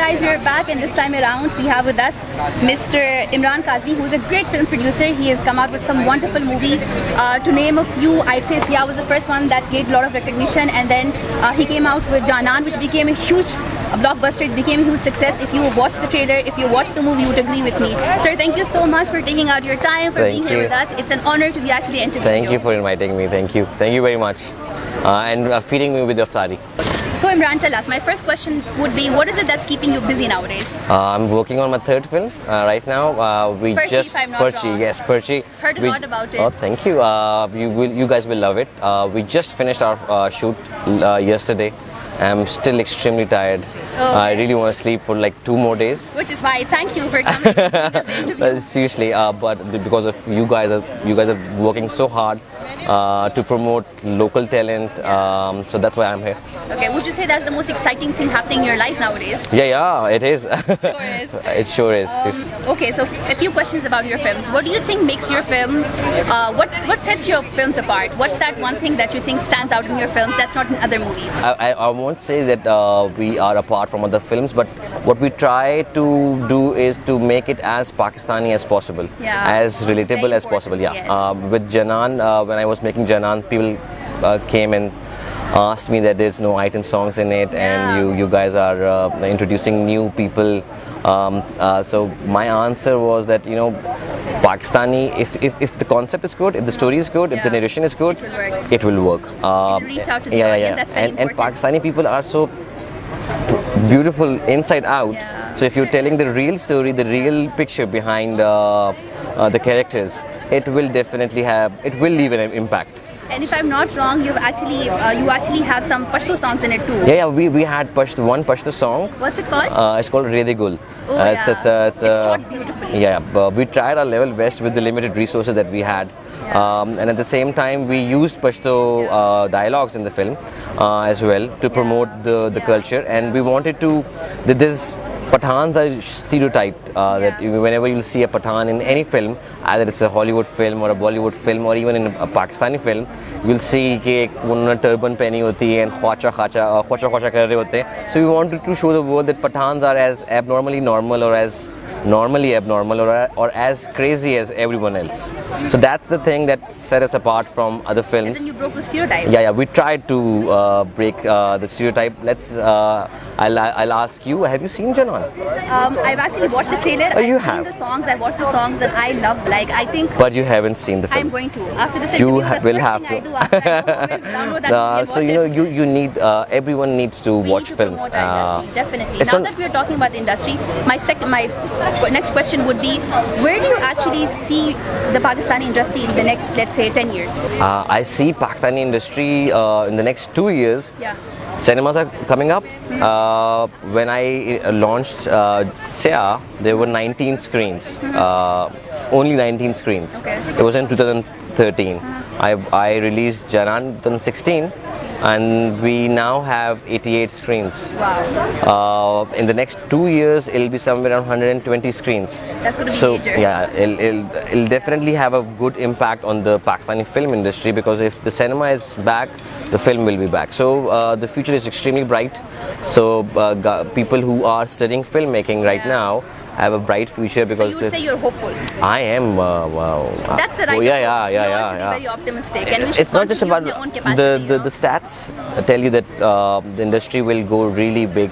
guys, we're back, and this time around we have with us Mr. Imran Kazmi, who's a great film producer. He has come out with some wonderful movies. To name a few, I'd say Sia was the first one that gained a lot of recognition, and then he came out with Janaan, which became a huge blockbuster. It became a huge success. If you watch the trailer, if you watch the movie, you would agree with me. Sir, thank you so much for taking out your time, for being here with us. It's an honor to be actually interviewing you. Thank you for inviting me. Thank you very much, and feeding me with your flari. So Imran, tell us, my first question would be, what is it that's keeping you busy nowadays? I'm working on my third film right now. Parchi, if I'm not wrong. Yes, Parchi. Heard a lot about it. Oh, thank you. You guys will love it. We just finished our shoot yesterday. I'm still extremely tired. Okay. I really want to sleep for like 2 more days. Which is why thank you for coming to this interview. Seriously, but because of you guys are working so hard to promote local talent. So that's why I'm here. Okay, would you say that's the most exciting thing happening in your life nowadays? Yeah, it is. Sure is. It sure is. Okay, so a few questions about your films. What do you think makes your films, what sets your films apart? What's that one thing that you think stands out in your films that's not in other movies? I won't say that we are apart from other films, but what we try to do is to make it as Pakistani as possible, as relatable as possible. Yeah. Yes. With Janaan, when I was making Janaan, people came and asked me that there's no item songs in it, and you guys are introducing new people. So my answer was that, you know, Pakistani, if the concept is good, if the story is good, if the narration is good, it will work. Reach out to the audience. That's very and Pakistani people are so beautiful inside out. So if you're telling the real story, the real picture behind the characters, it will definitely leave an impact. And if I'm not wrong, you actually have some Pashto songs in it too. Yeah, we had one Pashto song. What's it called? It's called Rede Gul. Oh, it's shot beautifully. Yeah, we tried our level best with the limited resources that we had. And at the same time, we used Pashto dialogues in the film as well to promote the culture. And we wanted to, this Pathans are stereotyped that whenever you'll see a Pathan in any film, either it's a Hollywood film or a Bollywood film or even in a Pakistani film, you'll see कि उन्होंने turban पहनी होती है and ख्वाचा कर रहे होते हैं. So we wanted to show the world that Pathans are as abnormally normal or as normally abnormal or as crazy as everyone else. So that's the thing that set us apart from other films. As in you broke the stereotype. Yeah, we tried to break the stereotype. I'll ask you, have you seen Janaan? I've actually watched the trailer. You I've have? seen the songs. I've watched the songs and I love, like, I think. But you haven't seen the film. I'm going to. After this interview, the will first have thing to. I do after I go home is download that movie and watch it. You need, everyone needs to watch films. Definitely. Now that we're talking about the industry, my next question would be, where do you actually see the Pakistani industry in the next, let's say, 10 years? I see Pakistani industry in the next 2 years. Yeah. Cinemas are coming up. When I launched Sia, there were 19 screens. Only 19 screens. Okay. It was in 2013. I released Janaan in 2016, and we now have 88 screens. Wow. In the next 2 years, it'll be somewhere around 120 screens. That's going to be major. Yeah, it'll definitely have a good impact on the Pakistani film industry, because if the cinema is back, the film will be back. So the future is extremely bright. So people who are studying filmmaking right now have a bright future, because so you would say you're hopeful. I am. That's the right. Yeah. Very optimistic. And it's not just about the stats tell you that the industry will go really big.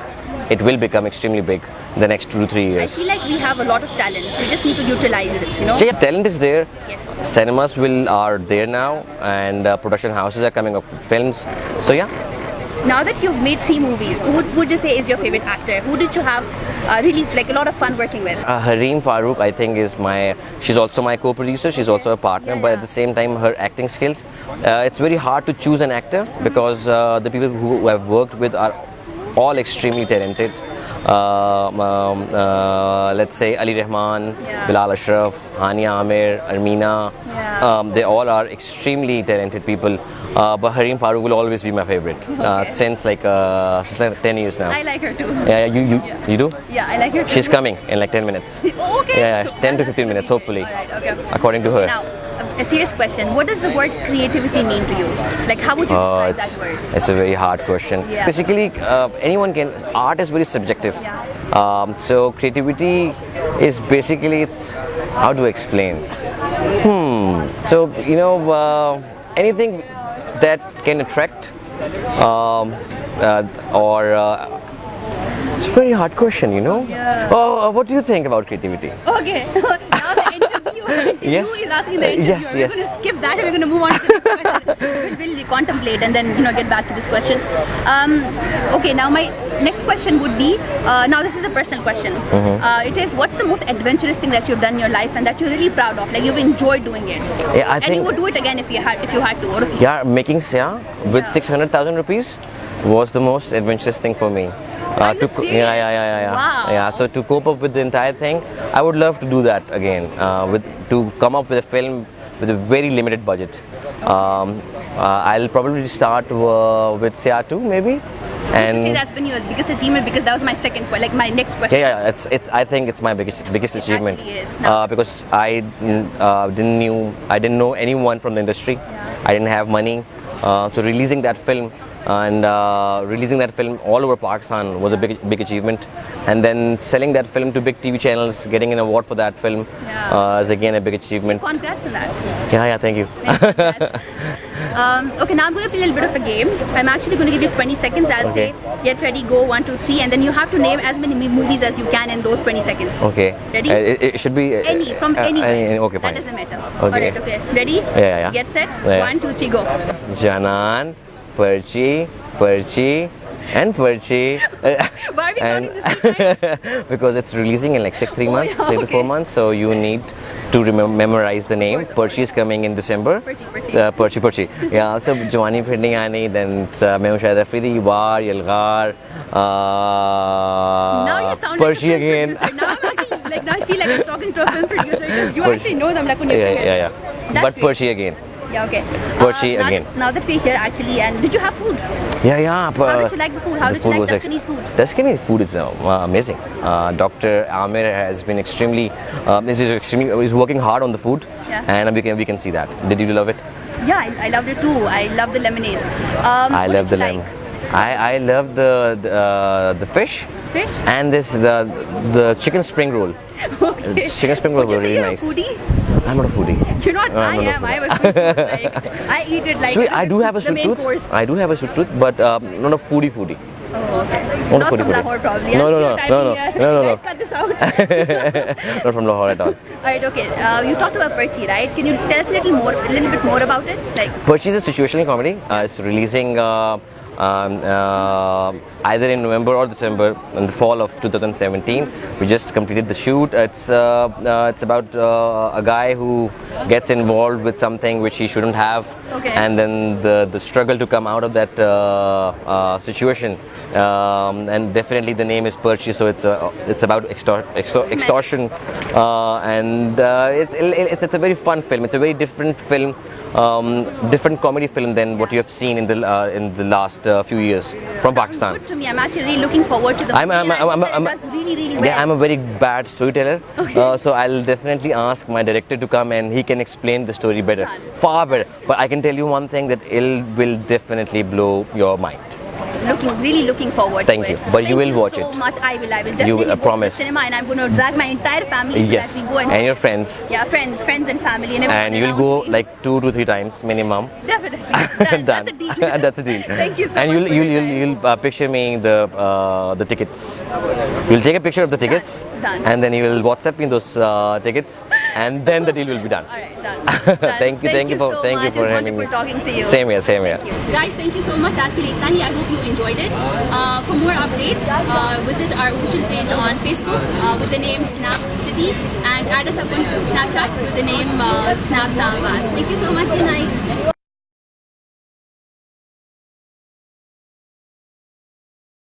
It will become extremely big in the next 2 to 3 years. I feel like we have a lot of talent. We just need to utilize it, you know? Yeah, talent is there. Yes. Cinemas are there now, and production houses are coming up with films. So yeah. Now that you've made 3 movies, who would you say is your favorite actor? Who did you have really like a lot of fun working with? Hareem Farooq, I think, she's also my co-producer. She's also a partner, but at the same time, her acting skills. It's very hard to choose an actor, because the people who I've worked with are all extremely talented. Let's say Ali Rahman, Bilal Ashraf, Hania Amir, Armina. They all are extremely talented people. But Hareem Farooq will always be my favorite since like 10 years now. I like her too. Yeah, you do? Yeah, I like her too. She's coming in like 10 minutes. Okay. Yeah, 10 to 15 minutes, hopefully. All right, okay. According to her. Now, a serious question. What does the word creativity mean to you? Like, how would you describe that word? It's a very hard question. Yeah. Basically, anyone can. Art is very subjective. Yeah. So creativity is basically, it's how to explain. So anything that can attract it's a very hard question, Yeah. Oh, what do you think about creativity? Okay. Now the interview Yes. is asking the interviewer. Yes, We're yes. going to skip that and we're going to move on to the next question. We'll contemplate and then get back to this question. Okay, now my next question would be, now this is a personal question. It is, what's the most adventurous thing that you've done in your life and that you're really proud of? Like, you've enjoyed doing it. Yeah, I and think. you would do it again if you had to. Or if you, Yeah, making Sia with 600,000 rupees was the most adventurous thing for me. Are you serious? Yeah. Wow. Yeah, so to cope up with the entire thing, I would love to do that again. To come up with a film with a very limited budget. I'll probably start with Sia 2 maybe. Would you say that's been your biggest achievement? Because that was my my next question. Yeah, I think it's my biggest achievement. Actually is. No. Because I didn't know anyone from the industry. Yeah. I didn't have money. So releasing that film all over Pakistan was a big achievement, and then selling that film to big TV channels, getting an award for that film is again a big achievement. Congrats on that. Yeah, thank you. Congrats. Okay, now I'm going to play a little bit of a game. I'm actually going to give you 20 seconds. I'll say, get ready, go, 1, 2, 3, and then you have to name as many movies as you can in those 20 seconds. Okay. Ready? It should be Any, from anywhere. Okay, fine. That doesn't matter. Okay. Alright, okay. Ready? Yeah. Get set. Yeah. 1, 2, 3, go. Janaan, Parchi, and Parchi. Why are we counting this 3 times? Because it's releasing in like 3 months, yeah, 3 to 4 okay. months, so you need to memorize the name. Parchi is coming in December. Parchi. Yeah, so Jawani Phirni Aani, then it's Main Shahid Afridi, War, Yalgar, Now you sound Parchi like a film again. producer. Now I'm actually, now I feel like I'm talking to a film producer because you Parchi. actually know them like when you're Yeah. That's But great. Parchi again. Yeah, okay. Parchi again. Now that we're here actually, and did you have food? Yeah. How did you like the food? How did you like Tuscany's food? Tuscany's food is amazing. Dr. Amir has been is working hard on the food, and we can see that. Did you love it? Yeah, I loved it too. I love the lemonade. I love the lemon. I love the fish. Fish? And the chicken spring roll. Okay. Chicken spring roll Would you was say really you're nice. a foodie? I'm not a foodie. You're not. No, I I'm not a am. foodie. I have a sweet tooth. Like, I eat it like. Sweet, I do have a the sweet main tooth. course. I do have a sweet tooth, but not a foodie. Oh, okay. Not Not a from foodie. Lahore, probably. No. Guys, cut this out. Not from Lahore at all. Alright, okay. You talked about Parchi, right? Can you tell us a little bit more about it? Like, Parchi is a situational comedy. It's releasing either in November or December in the fall of 2017. We just completed the shoot. It's about a guy who gets involved with something which he shouldn't have, and then the struggle to come out of that situation. And definitely the name is Parchi, so it's about extortion, and it's a very fun film. It's a very different film. Different comedy film than what you have seen in the last few years from Pakistan. Good to me. I'm actually really looking forward to the movie. It does really well. Yeah, I'm a very bad storyteller, so I'll definitely ask my director to come and he can explain the story better, far better. But I can tell you one thing, that it will definitely blow your mind. Really looking forward to it. Thank you. But you will watch it. Thank you so much. I will definitely You will, go to promise. the cinema, and I'm going to drag my entire family so Yes, that we go and your friends. Yeah, friends and family and everyone. And you'll around go me. like 2 to 3 times minimum. Definitely. Done. That's a deal. That's a deal. Thank you so and much. you'll picture me the tickets. You'll take a picture of the tickets, Done. and then you will WhatsApp me those tickets, and then the deal will be done. All right, done. Thank you for so thank you much. for It's having me. wonderful talking to you. Same here. Guys, thank you so much. Aaj ke liye itna hi. I hope you enjoyed it. For more updates, visit our official page on Facebook with the name Snapcity, and add us up on Snapchat with the name Snap Samvad. Thank you so much. Good night.